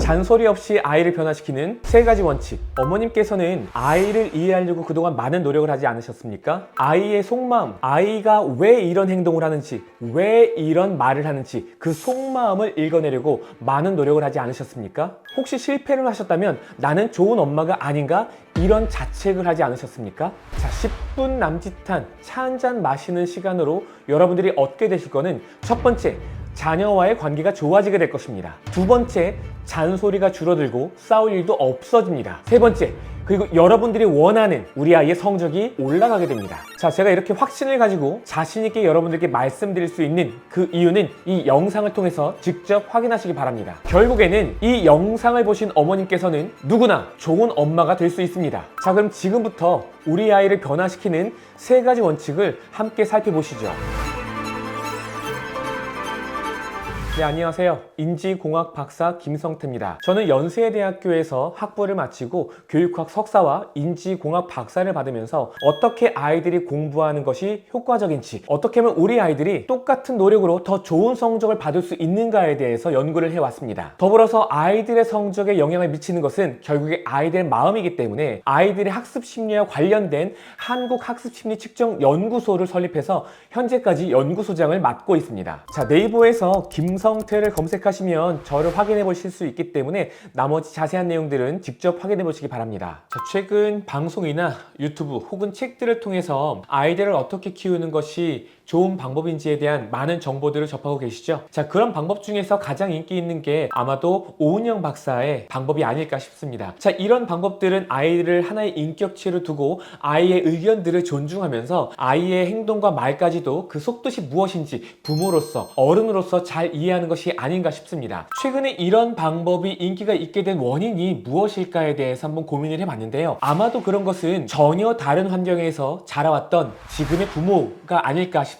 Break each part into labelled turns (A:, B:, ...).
A: 잔소리 없이 아이를 변화시키는 3가지 원칙. 어머님께서는 아이를 이해하려고 그동안 많은 노력을 하지 않으셨습니까? 아이의 속마음, 아이가 왜 이런 행동을 하는지, 왜 이런 말을 하는지 그 속마음을 읽어내려고 많은 노력을 하지 않으셨습니까? 혹시 실패를 하셨다면 나는 좋은 엄마가 아닌가? 이런 자책을 하지 않으셨습니까? 자, 10분 남짓한 차 한잔 마시는 시간으로 여러분들이 얻게 되실 거는 첫 번째, 자녀와의 관계가 좋아지게 될 것입니다. 두 번째, 잔소리가 줄어들고 싸울 일도 없어집니다. 세 번째, 그리고 여러분들이 원하는 우리 아이의 성적이 올라가게 됩니다. 자, 제가 이렇게 확신을 가지고 자신 있게 여러분들께 말씀드릴 수 있는 그 이유는 이 영상을 통해서 직접 확인하시기 바랍니다. 결국에는 이 영상을 보신 어머님께서는 누구나 좋은 엄마가 될 수 있습니다. 자, 그럼 지금부터 우리 아이를 변화시키는 3가지 원칙을 함께 살펴보시죠. 네, 안녕하세요. 인지공학 박사 김성태입니다. 저는 연세대학교에서 학부를 마치고 교육학 석사와 인지공학 박사를 받으면서 어떻게 아이들이 공부하는 것이 효과적인지, 어떻게 하면 우리 아이들이 똑같은 노력으로 더 좋은 성적을 받을 수 있는가에 대해서 연구를 해왔습니다. 더불어서 아이들의 성적에 영향을 미치는 것은 결국에 아이들의 마음이기 때문에 아이들의 학습 심리와 관련된 한국학습심리측정연구소를 설립해서 현재까지 연구소장을 맡고 있습니다. 자, 네이버에서 김성태를 검색하시면 저를 확인해 보실 수 있기 때문에 나머지 자세한 내용들은 직접 확인해 보시기 바랍니다. 자, 최근 방송이나 유튜브 혹은 책들을 통해서 아이들을 어떻게 키우는 것이 좋은 방법인지에 대한 많은 정보들을 접하고 계시죠? 자, 그런 방법 중에서 가장 인기 있는 게 아마도 오은영 박사의 방법이 아닐까 싶습니다. 자, 이런 방법들은 아이를 하나의 인격체로 두고 아이의 의견들을 존중하면서 아이의 행동과 말까지도 그 속뜻이 무엇인지 부모로서, 어른으로서 잘 이해하는 것이 아닌가 싶습니다. 최근에 이런 방법이 인기가 있게 된 원인이 무엇일까에 대해서 한번 고민을 해봤는데요. 아마도 그런 것은 전혀 다른 환경에서 자라왔던 지금의 부모가 아닐까 싶습니다.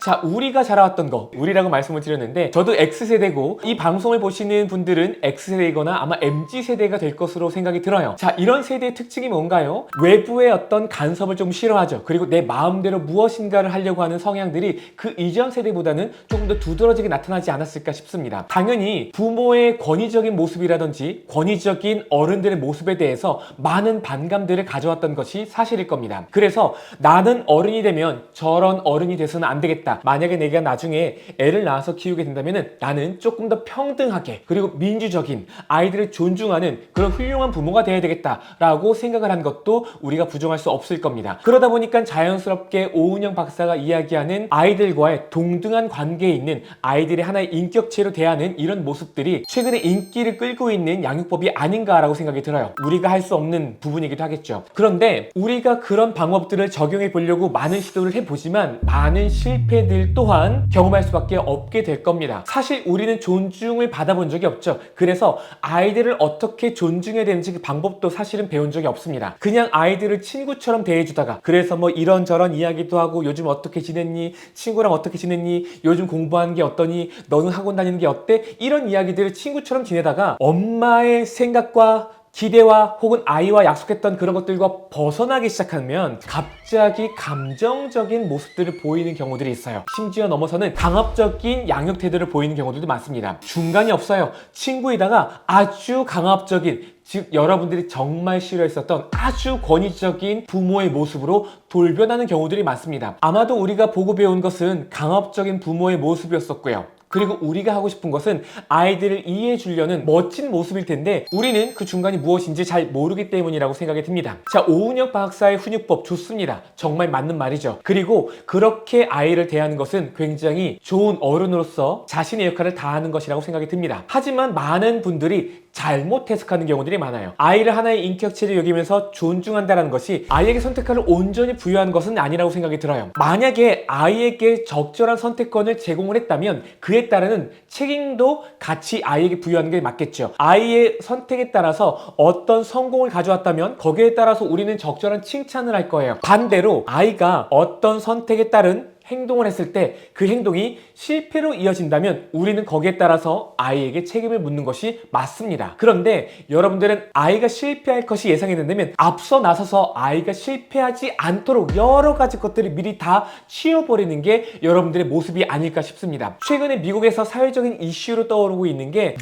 A: 자, 우리가 자라왔던 거, 우리라고 말씀을 드렸는데 저도 X세대고 이 방송을 보시는 분들은 X세대이거나 아마 MZ세대가 될 것으로 생각이 들어요. 자, 이런 세대의 특징이 뭔가요? 외부의 어떤 간섭을 좀 싫어하죠. 그리고 내 마음대로 무엇인가를 하려고 하는 성향들이 그 이전 세대보다는 조금 더 두드러지게 나타나지 않았을까 싶습니다. 당연히 부모의 권위적인 모습이라든지 권위적인 어른들의 모습에 대해서 많은 반감들을 가져왔던 것이 사실일 겁니다. 그래서 나는 어른이 되면 저런 어른이 돼서는 안 되겠다. 만약에 내가 나중에 애를 낳아서 키우게 된다면 나는 조금 더 평등하게 그리고 민주적인 아이들을 존중하는 그런 훌륭한 부모가 돼야 되겠다라고 생각을 한 것도 우리가 부정할 수 없을 겁니다. 그러다 보니까 자연스럽게 오은영 박사가 이야기하는 아이들과의 동등한 관계에 있는 아이들의 하나의 인격체로 대하는 이런 모습들이 최근에 인기를 끌고 있는 양육법이 아닌가라고 생각이 들어요. 우리가 할 수 없는 부분이기도 하겠죠. 그런데 우리가 그런 방법들을 적용해 보려고 많은 시도를 해보지만 많은 실패들 또한 경험할 수밖에 없게 될 겁니다. 사실 우리는 존중을 받아본 적이 없죠. 그래서 아이들을 어떻게 존중해야 되는지 그 방법도 사실은 배운 적이 없습니다. 그냥 아이들을 친구처럼 대해주다가 그래서 뭐 이런저런 이야기도 하고 요즘 어떻게 지냈니? 친구랑 어떻게 지냈니? 요즘 공부하는 게 어떠니? 너는 학원 다니는 게 어때? 이런 이야기들을 친구처럼 지내다가 엄마의 생각과 기대와 혹은 아이와 약속했던 그런 것들과 벗어나기 시작하면 갑자기 감정적인 모습들을 보이는 경우들이 있어요. 심지어 넘어서는 강압적인 양육 태도를 보이는 경우들도 많습니다. 중간이 없어요. 친구이다가 아주 강압적인, 즉 여러분들이 정말 싫어했었던 아주 권위적인 부모의 모습으로 돌변하는 경우들이 많습니다. 아마도 우리가 보고 배운 것은 강압적인 부모의 모습이었었고요. 그리고 우리가 하고 싶은 것은 아이들을 이해해 주려는 멋진 모습일 텐데 우리는 그 중간이 무엇인지 잘 모르기 때문이라고 생각이 듭니다. 자, 오은영 박사의 훈육법 좋습니다. 정말 맞는 말이죠. 그리고 그렇게 아이를 대하는 것은 굉장히 좋은 어른으로서 자신의 역할을 다하는 것이라고 생각이 듭니다. 하지만 많은 분들이 잘못 해석하는 경우들이 많아요. 아이를 하나의 인격체를 여기면서 존중한다는 것이 아이에게 선택권을 온전히 부여하는 것은 아니라고 생각이 들어요. 만약에 아이에게 적절한 선택권을 제공을 했다면 그에 따르는 책임도 같이 아이에게 부여하는 게 맞겠죠. 아이의 선택에 따라서 어떤 성공을 가져왔다면 거기에 따라서 우리는 적절한 칭찬을 할 거예요. 반대로 아이가 어떤 선택에 따른 행동을 했을 때 그 행동이 실패로 이어진다면 우리는 거기에 따라서 아이에게 책임을 묻는 것이 맞습니다. 그런데 여러분들은 아이가 실패할 것이 예상이 된다면 앞서 나서서 아이가 실패하지 않도록 여러 가지 것들을 미리 다 치워버리는 게 여러분들의 모습이 아닐까 싶습니다. 최근에 미국에서 사회적인 이슈로 떠오르고 있는 게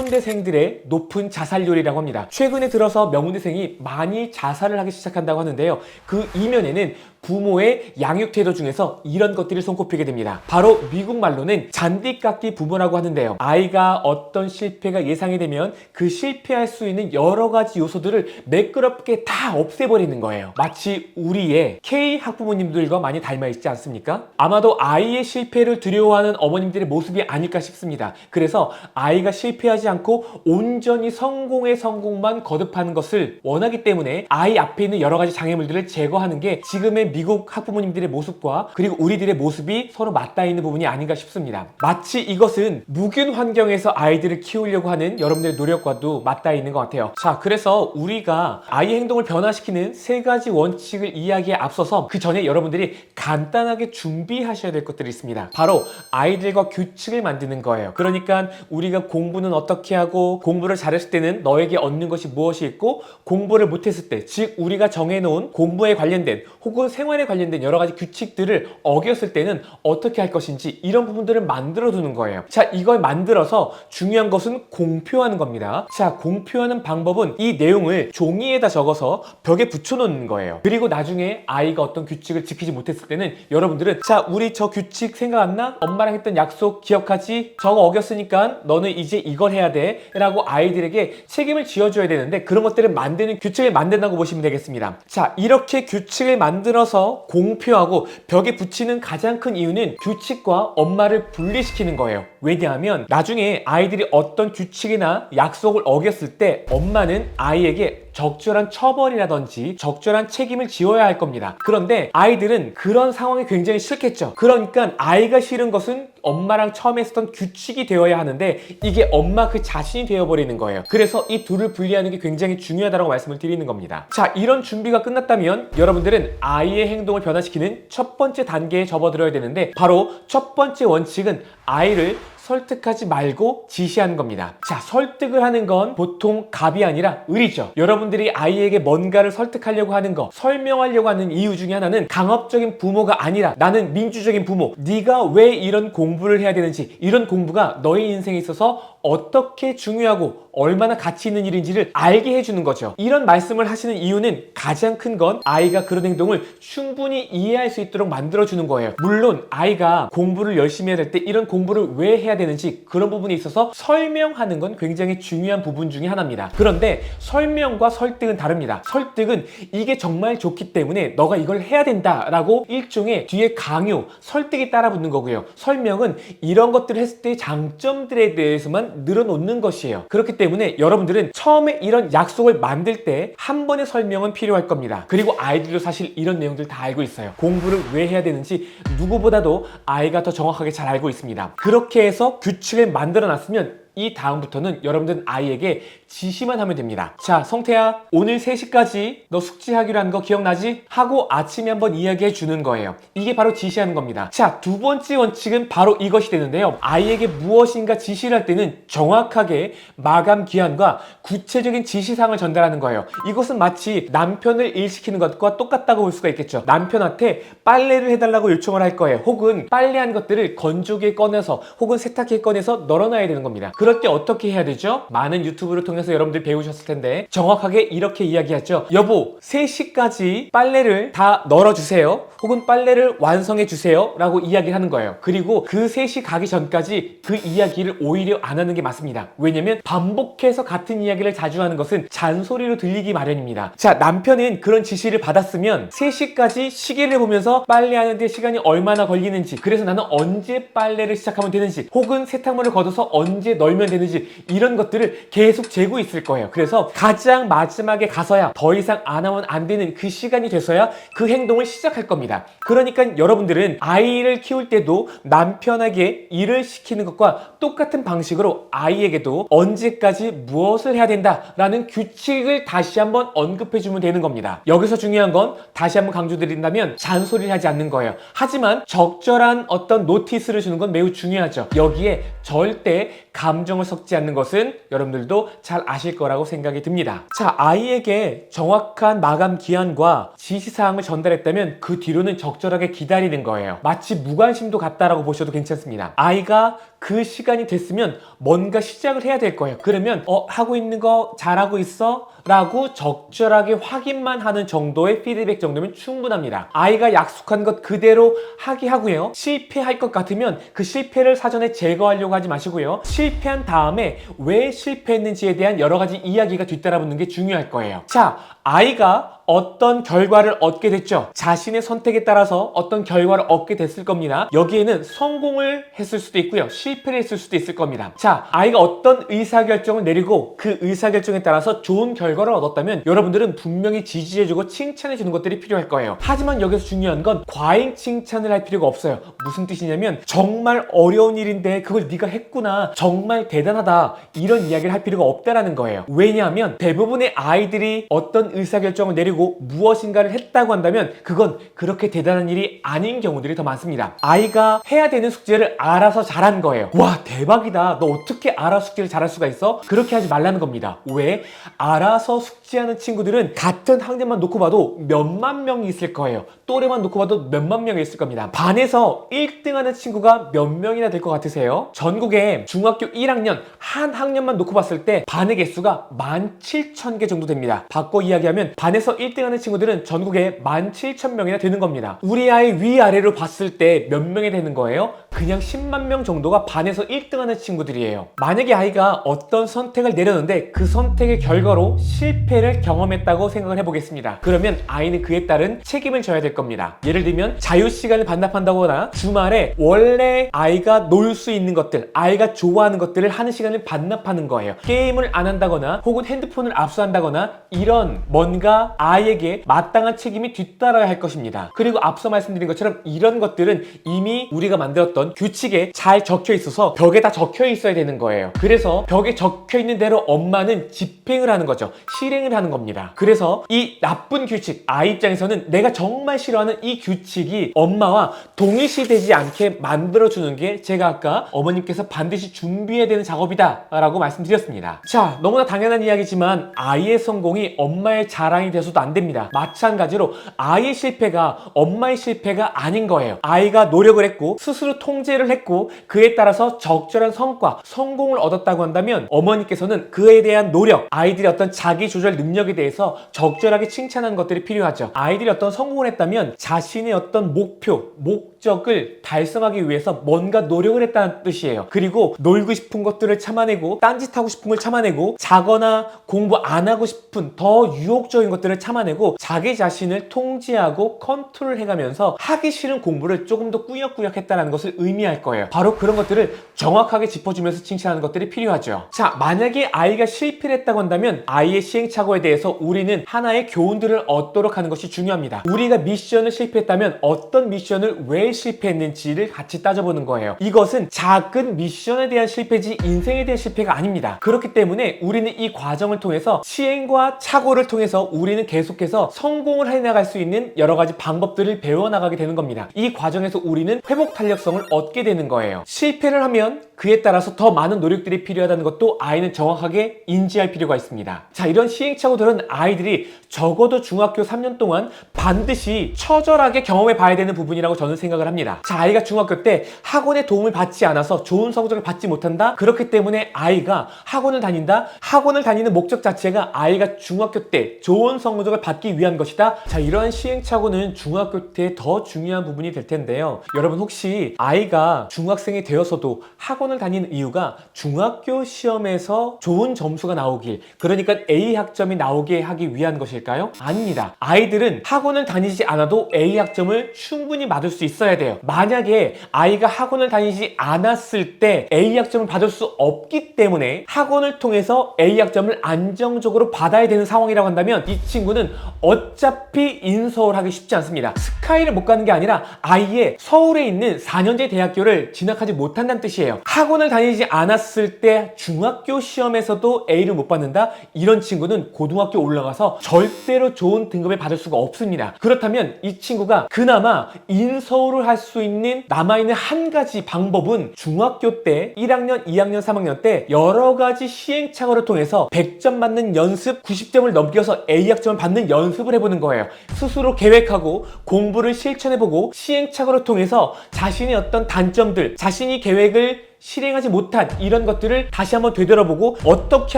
A: 명문대생들의 높은 자살률이라고 합니다. 최근에 들어서 명문대생이 많이 자살을 하기 시작한다고 하는데요. 그 이면에는 부모의 양육 태도 중에서 이런 것들이 손꼽히게 됩니다. 바로 미국 말로는 잔디깎기 부모라고 하는데요. 아이가 어떤 실패가 예상이 되면 그 실패할 수 있는 여러 가지 요소들을 매끄럽게 다 없애버리는 거예요. 마치 우리의 K 학부모님들과 많이 닮아 있지 않습니까? 아마도 아이의 실패를 두려워하는 어머님들의 모습이 아닐까 싶습니다. 그래서 아이가 실패하지 않고 온전히 성공의 성공만 거듭하는 것을 원하기 때문에 아이 앞에 있는 여러 가지 장애물들을 제거하는 게 지금의 미국 학부모님들의 모습과 그리고 우리들의 모습이 서로 맞닿아 있는 부분이 아닌가 싶습니다. 마치 이것은 무균 환경에서 아이들을 키우려고 하는 여러분들의 노력과도 맞닿아 있는 것 같아요. 자, 그래서 우리가 아이의 행동을 변화시키는 3가지 원칙을 이야기에 앞서서 그 전에 여러분들이 간단하게 준비하셔야 될 것들이 있습니다. 바로 아이들과 규칙을 만드는 거예요. 그러니까 우리가 공부는 어떻게 하고 공부를 잘했을 때는 너에게 얻는 것이 무엇이 있고 공부를 못했을 때, 즉 우리가 정해놓은 공부에 관련된 혹은 생활에 관련된 여러 가지 규칙들을 어겼을 때는 어떻게 할 것인지 이런 부분들을 만들어 두는 거예요. 자, 이걸 만들어서 중요한 것은 공표하는 겁니다. 자, 공표하는 방법은 이 내용을 종이에다 적어서 벽에 붙여 놓는 거예요. 그리고 나중에 아이가 어떤 규칙을 지키지 못했을 때는 여러분들은 자, 우리 저 규칙 생각 안 나? 엄마랑 했던 약속 기억하지? 저거 어겼으니까 너는 이제 이걸 해야 돼 라고 아이들에게 책임을 지어줘야 되는데 그런 것들을 만드는 규칙을 만든다고 보시면 되겠습니다. 자, 이렇게 규칙을 만들어서 공표하고 벽에 붙이는 가장 큰 이유는 규칙과 엄마를 분리시키는 거예요. 왜냐하면 나중에 아이들이 어떤 규칙이나 약속을 어겼을 때 엄마는 아이에게 적절한 처벌이라든지 적절한 책임을 지어야 할 겁니다. 그런데 아이들은 그런 상황이 굉장히 싫겠죠. 그러니까 아이가 싫은 것은 엄마랑 처음에 했던 규칙이 되어야 하는데 이게 엄마 그 자신이 되어버리는 거예요. 그래서 이 둘을 분리하는 게 굉장히 중요하다고 말씀을 드리는 겁니다. 자, 이런 준비가 끝났다면 여러분들은 아이의 행동을 변화시키는 첫 번째 단계에 접어들어야 되는데 바로 첫 번째 원칙은 아이를 설득하지 말고 지시하는 겁니다. 자, 설득을 하는 건 보통 갑이 아니라 을이죠. 여러분들이 아이에게 뭔가를 설득하려고 하는 거, 설명하려고 하는 이유 중에 하나는 강압적인 부모가 아니라 나는 민주적인 부모, 네가 왜 이런 공부를 해야 되는지, 이런 공부가 너의 인생에 있어서 어떻게 중요하고 얼마나 가치 있는 일인지를 알게 해주는 거죠. 이런 말씀을 하시는 이유는 가장 큰 건 아이가 그런 행동을 충분히 이해할 수 있도록 만들어주는 거예요. 물론 아이가 공부를 열심히 해야 될 때 이런 공부를 왜 해야 되는지 그런 부분에 있어서 설명하는 건 굉장히 중요한 부분 중에 하나입니다. 그런데 설명과 설득은 다릅니다. 설득은 이게 정말 좋기 때문에 너가 이걸 해야 된다라고 일종의 뒤에 강요, 설득이 따라붙는 거고요. 설명은 이런 것들을 했을 때의 장점들에 대해서만 늘어놓는 것이에요. 그렇기 때문에 여러분들은 처음에 이런 약속을 만들 때 한 번의 설명은 필요할 겁니다. 그리고 아이들도 사실 이런 내용들 다 알고 있어요. 공부를 왜 해야 되는지 누구보다도 아이가 더 정확하게 잘 알고 있습니다. 그렇게 해서 규칙을 만들어 놨으면 이 다음부터는 여러분들은 아이에게 지시만 하면 됩니다. 자, 성태야, 오늘 3시까지 너 숙제하기로 한 거 기억나지? 하고 아침에 한번 이야기해 주는 거예요. 이게 바로 지시하는 겁니다. 자, 두 번째 원칙은 바로 이것이 되는데요. 아이에게 무엇인가 지시를 할 때는 정확하게 마감 기한과 구체적인 지시사항을 전달하는 거예요. 이것은 마치 남편을 일시키는 것과 똑같다고 볼 수가 있겠죠. 남편한테 빨래를 해달라고 요청을 할 거예요. 혹은 빨래한 것들을 건조기에 꺼내서 혹은 세탁기에 꺼내서 널어놔야 되는 겁니다. 그럴 때 어떻게 해야 되죠? 많은 유튜브를 통해서 여러분들 배우셨을 텐데 정확하게 이렇게 이야기하죠. 여보, 3시까지 빨래를 다 널어주세요. 혹은 빨래를 완성해 주세요 라고 이야기를 하는 거예요. 그리고 그 3시 가기 전까지 그 이야기를 오히려 안 하는 게 맞습니다. 왜냐면 반복해서 같은 이야기를 자주 하는 것은 잔소리로 들리기 마련입니다. 자, 남편은 그런 지시를 받았으면 3시까지 시계를 보면서 빨래하는데 시간이 얼마나 걸리는지, 그래서 나는 언제 빨래를 시작하면 되는지, 혹은 세탁물을 걷어서 언제 널 열면 되는지 이런 것들을 계속 재고 있을 거예요. 그래서 가장 마지막에 가서야 더 이상 안 하면 안 되는 그 시간이 돼서야 그 행동을 시작할 겁니다. 그러니까 여러분들은 아이를 키울 때도 남편에게 일을 시키는 것과 똑같은 방식으로 아이에게도 언제까지 무엇을 해야 된다라는 규칙을 다시 한번 언급해주면 되는 겁니다. 여기서 중요한 건 다시 한번 강조드린다면 잔소리를 하지 않는 거예요. 하지만 적절한 어떤 노티스를 주는 건 매우 중요하죠. 여기에 절대 감정을 섞지 않는 것은 여러분들도 잘 아실 거라고 생각이 듭니다. 자, 아이에게 정확한 마감 기한과 지시사항을 전달했다면 그 뒤로는 적절하게 기다리는 거예요. 마치 무관심도 같다라고 보셔도 괜찮습니다. 아이가 그 시간이 됐으면 뭔가 시작을 해야 될 거예요. 그러면 하고 있는 거 잘하고 있어? 라고 적절하게 확인만 하는 정도의 피드백 정도면 충분합니다. 아이가 약속한 것 그대로 하게 하고요. 실패할 것 같으면 그 실패를 사전에 제거하려고 하지 마시고요. 실패한 다음에 왜 실패했는지에 대한 여러 가지 이야기가 뒤따라붙는 게 중요할 거예요. 자, 아이가 어떤 결과를 얻게 됐죠. 자신의 선택에 따라서 어떤 결과를 얻게 됐을 겁니다. 여기에는 성공을 했을 수도 있고요. 실패를 했을 수도 있을 겁니다. 자, 아이가 어떤 의사결정을 내리고 그 의사결정에 따라서 좋은 결과를 얻었다면 여러분들은 분명히 지지해주고 칭찬해주는 것들이 필요할 거예요. 하지만 여기서 중요한 건 과잉 칭찬을 할 필요가 없어요. 무슨 뜻이냐면 정말 어려운 일인데 그걸 네가 했구나, 정말 대단하다, 이런 이야기를 할 필요가 없다라는 거예요. 왜냐하면 대부분의 아이들이 어떤 의사결정을 내리고 무엇인가를 했다고 한다면 그건 그렇게 대단한 일이 아닌 경우들이 더 많습니다. 아이가 해야 되는 숙제를 알아서 잘한 거예요. 와, 대박이다, 너 어떻게 알아 숙제를 잘할 수가 있어? 그렇게 하지 말라는 겁니다. 왜? 알아서 숙제하는 친구들은 같은 학년만 놓고 봐도 몇만 명이 있을 거예요. 또래만 놓고 봐도 몇만 명이 있을 겁니다. 반에서 1등 하는 친구가 몇 명이나 될 것 같으세요? 전국에 중학교 1학년 한 학년만 놓고 봤을 때 반의 개수가 17,000개 정도 됩니다. 바꿔 이야기하면 반에서 1등 하는 친구들은 전국에 17,000명이나 되는 겁니다. 우리 아이 위아래로 봤을 때 몇 명이 되는 거예요? 그냥 10만 명 정도가 반에서 1등 하는 친구들이에요. 만약에 아이가 어떤 선택을 내렸는데 그 선택의 결과로 실패를 경험했다고 생각을 해보겠습니다. 그러면 아이는 그에 따른 책임을 져야 될 겁니다. 예를 들면 자유시간을 반납한다거나 주말에 원래 아이가 놀 수 있는 것들, 아이가 좋아하는 것들을 하는 시간을 반납하는 거예요. 게임을 안 한다거나 혹은 핸드폰을 압수한다거나 이런 뭔가 아이에게 마땅한 책임이 뒤따라야 할 것입니다. 그리고 앞서 말씀드린 것처럼 이런 것들은 이미 우리가 만들었던 규칙에 잘 적혀 있어서 벽에 다 적혀 있어야 되는 거예요. 그래서 벽에 적혀 있는 대로 엄마는 집행을 하는 거죠. 실행을 하는 겁니다. 그래서 이 나쁜 규칙, 아이 입장에서는 내가 정말 싫어하는 이 규칙이 엄마와 동일시되지 않게 만들어주는 게 제가 아까 어머님께서 반드시 준비해야 되는 작업이다 라고 말씀드렸습니다. 자, 너무나 당연한 이야기지만 아이의 성공이 엄마의 자랑이 돼서도 안 됩니다. 마찬가지로 아이의 실패가 엄마의 실패가 아닌 거예요. 아이가 노력을 했고 스스로 통제를 했고 그에 따라서 적절한 성과, 성공을 얻었다고 한다면 어머니께서는 그에 대한 노력, 아이들의 어떤 자기 조절 능력에 대해서 적절하게 칭찬하는 것들이 필요하죠. 아이들이 어떤 성공을 했다면 자신의 어떤 목표, 목적을 달성하기 위해서 뭔가 노력을 했다는 뜻이에요. 그리고 놀고 싶은 것들을 참아내고 딴짓하고 싶은 걸 참아내고 자거나 공부 안 하고 싶은 더 유혹적인 것들을 참아내고 자기 자신을 통제하고 컨트롤 해가면서 하기 싫은 공부를 조금 더 꾸역꾸역 했다는 것을 의미할 거예요. 바로 그런 것들을 정확하게 짚어주면서 칭찬하는 것들이 필요하죠. 자, 만약에 아이가 실패를 했다고 한다면 아이의 시행착오에 대해서 우리는 하나의 교훈들을 얻도록 하는 것이 중요합니다. 우리가 미션을 실패했다면 어떤 미션을 왜 실패했는지를 같이 따져보는 거예요. 이것은 작은 미션에 대한 실패지 인생에 대한 실패가 아닙니다. 그렇기 때문에 우리는 이 과정을 통해서 시행과 착오를 통해서 우리는 계속해서 성공을 해나갈 수 있는 여러 가지 방법들을 배워나가게 되는 겁니다. 이 과정에서 우리는 회복 탄력성을 얻게 되는 거예요. 실패를 하면 그에 따라서 더 많은 노력들이 필요하다는 것도 아이는 정확하게 인지할 필요가 있습니다. 자, 이런 시행착오들은 아이들이 적어도 중학교 3년 동안 반드시 처절하게 경험해 봐야 되는 부분이라고 저는 생각을 합니다. 자, 아이가 중학교 때 학원의 도움을 받지 않아서 좋은 성적을 받지 못한다? 그렇기 때문에 아이가 학원을 다닌다? 학원을 다니는 목적 자체가 아이가 중학교 때 좋은 성적을 받기 위한 것이다? 자, 이러한 시행착오는 중학교 때 더 중요한 부분이 될 텐데요. 여러분 혹시 아이 아이가 중학생이 되어서도 학원을 다니는 이유가 중학교 시험에서 좋은 점수가 나오길, 그러니까 A 학점이 나오게 하기 위한 것일까요? 아닙니다. 아이들은 학원을 다니지 않아도 A 학점을 충분히 받을 수 있어야 돼요. 만약에 아이가 학원을 다니지 않았을 때 A 학점을 받을 수 없기 때문에 학원을 통해서 A 학점을 안정적으로 받아야 되는 상황이라고 한다면 이 친구는 어차피 인서울 하기 쉽지 않습니다. 스카이를 못 가는 게 아니라 아예 서울에 있는 4년제 대학교를 진학하지 못한다는 뜻이에요. 학원을 다니지 않았을 때 중학교 시험에서도 A를 못 받는다? 이런 친구는 고등학교 올라가서 절대로 좋은 등급을 받을 수가 없습니다. 그렇다면 이 친구가 그나마 인서울을 할 수 있는 남아있는 한 가지 방법은 중학교 때 1학년, 2학년, 3학년 때 여러 가지 시행착오를 통해서 100점 받는 연습, 90점을 넘겨서 A 학점을 받는 연습을 해보는 거예요. 스스로 계획하고 공부를 실천해보고 시행착오를 통해서 자신의 어떤 단점들, 자신이 계획을 실행하지 못한 이런 것들을 다시 한번 되돌아보고 어떻게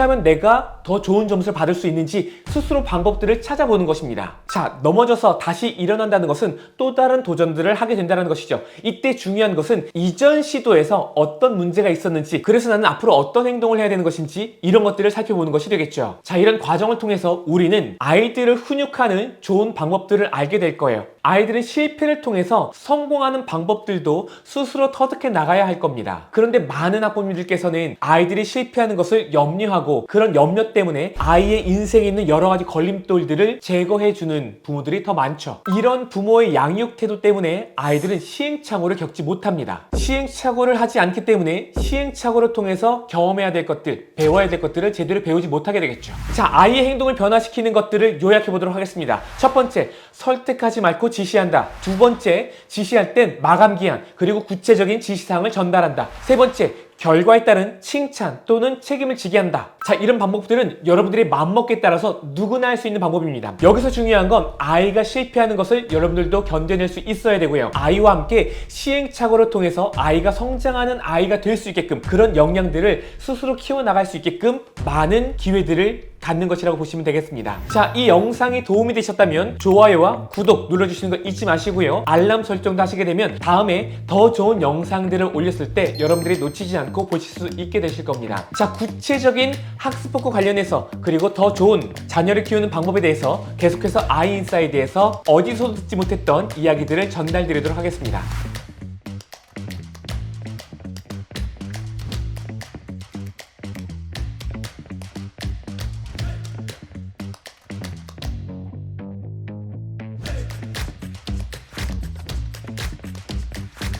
A: 하면 내가 더 좋은 점수를 받을 수 있는지 스스로 방법들을 찾아보는 것입니다. 자, 넘어져서 다시 일어난다는 것은 또 다른 도전들을 하게 된다는 것이죠. 이때 중요한 것은 이전 시도에서 어떤 문제가 있었는지, 그래서 나는 앞으로 어떤 행동을 해야 되는 것인지 이런 것들을 살펴보는 것이 되겠죠. 자, 이런 과정을 통해서 우리는 아이들을 훈육하는 좋은 방법들을 알게 될 거예요. 아이들은 실패를 통해서 성공하는 방법들도 스스로 터득해 나가야 할 겁니다. 그런데 많은 학부모님들께서는 아이들이 실패하는 것을 염려하고 그런 염려 때문에 아이의 인생에 있는 여러 가지 걸림돌들을 제거해주는 부모들이 더 많죠. 이런 부모의 양육 태도 때문에 아이들은 시행착오를 겪지 못합니다. 시행착오를 하지 않기 때문에 시행착오를 통해서 경험해야 될 것들, 배워야 될 것들을 제대로 배우지 못하게 되겠죠. 자, 아이의 행동을 변화시키는 것들을 요약해 보도록 하겠습니다. 첫 번째, 설득하지 말고 지시한다. 두 번째, 지시할 땐 마감 기한, 그리고 구체적인 지시사항을 전달한다. 세 번째, 결과에 따른 칭찬 또는 책임을 지게 한다. 자, 이런 방법들은 여러분들의 마음먹기에 따라서 누구나 할 수 있는 방법입니다. 여기서 중요한 건 아이가 실패하는 것을 여러분들도 견뎌낼 수 있어야 되고요. 아이와 함께 시행착오를 통해서 아이가 성장하는 아이가 될 수 있게끔, 그런 역량들을 스스로 키워나갈 수 있게끔 많은 기회들을 갖는 것이라고 보시면 되겠습니다. 자, 이 영상이 도움이 되셨다면 좋아요와 구독 눌러주시는 거 잊지 마시고요. 알람 설정도 하시게 되면 다음에 더 좋은 영상들을 올렸을 때 여러분들이 놓치지 않고 보실 수 있게 되실 겁니다. 자, 구체적인 학습법과 관련해서, 그리고 더 좋은 자녀를 키우는 방법에 대해서 계속해서 아이인사이드에서 어디서도 듣지 못했던 이야기들을 전달드리도록 하겠습니다.